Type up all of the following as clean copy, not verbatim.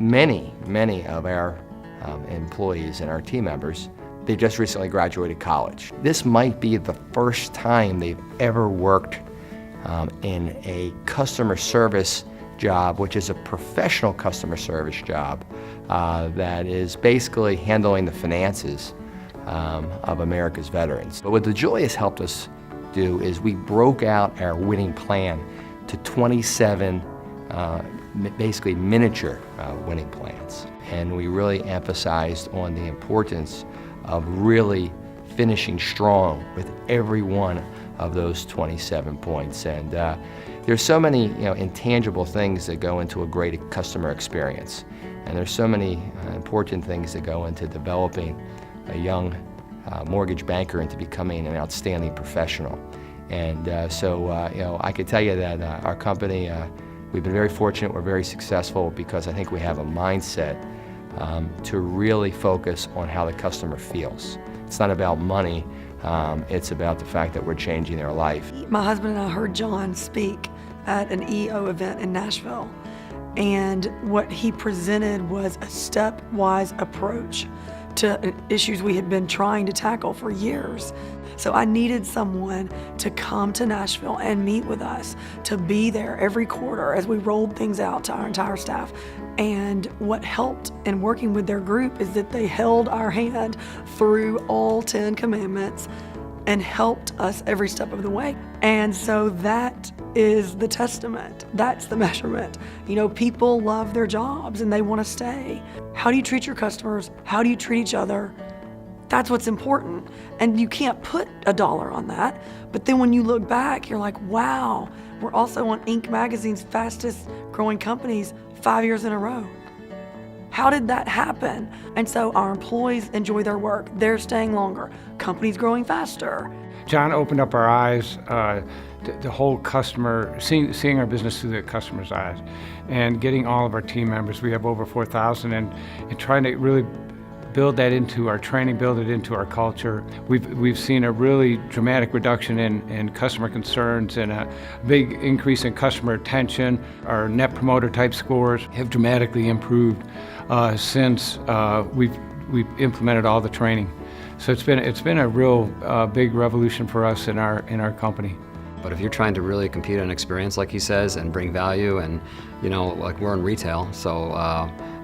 many of our employees and our team members, they just recently graduated college. This might be the first time they've ever worked in a customer service job, which is a professional customer service job that is basically handling the finances of America's veterans. But what DiJulius helped us do is we broke out our winning plan to 27 basically miniature winning plans. And we really emphasized on the importance of really finishing strong with every one of those 27 points. And there's so many intangible things that go into a great customer experience. And there's so many important things that go into developing a young mortgage banker into becoming an outstanding professional. And so I could tell you that our company, we've been very fortunate, we're very successful because I think we have a mindset to really focus on how the customer feels. It's not about money, it's about the fact that we're changing their life. My husband and I heard John speak at an EO event in Nashville, and what he presented was a stepwise approach to issues we had been trying to tackle for years. So I needed someone to come to Nashville and meet with us, to be there every quarter as we rolled things out to our entire staff. And what helped in working with their group is that they held our hand through all 10 commandments and helped us every step of the way. And so that is the testament. That's the measurement. People love their jobs and they want to stay. How do you treat your customers? How do you treat each other? That's what's important. And you can't put a dollar on that. But then when you look back, you're like, wow, we're also on Inc. magazine's fastest growing companies 5 years in a row. How did that happen? And so our employees enjoy their work. They're staying longer. Company's growing faster. John opened up our eyes, the whole customer, seeing our business through the customer's eyes, and getting all of our team members. We have over 4,000, and trying to really build that into our training, build it into our culture. We've seen a really dramatic reduction in customer concerns and a big increase in customer retention. Our net promoter type scores have dramatically improved since we've implemented all the training. So it's been a real big revolution for us in our company. But if you're trying to really compete on experience, like he says, and bring value, and like we're in retail, so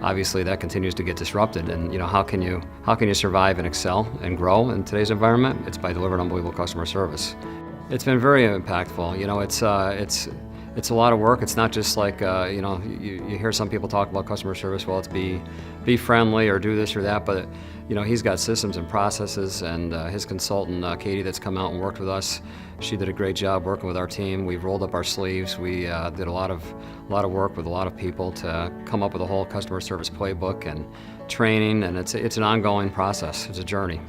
obviously that continues to get disrupted. And how can you survive and excel and grow in today's environment? It's by delivering unbelievable customer service. It's been very impactful. It's a lot of work. It's not just like you hear some people talk about customer service. Well, it's be friendly or do this or that, but he's got systems and processes, and his consultant Katie, that's come out and worked with us, she did a great job working with our team. We've rolled up our sleeves. We did a lot of work with a lot of people to come up with a whole customer service playbook and training, and it's an ongoing process. It's a journey.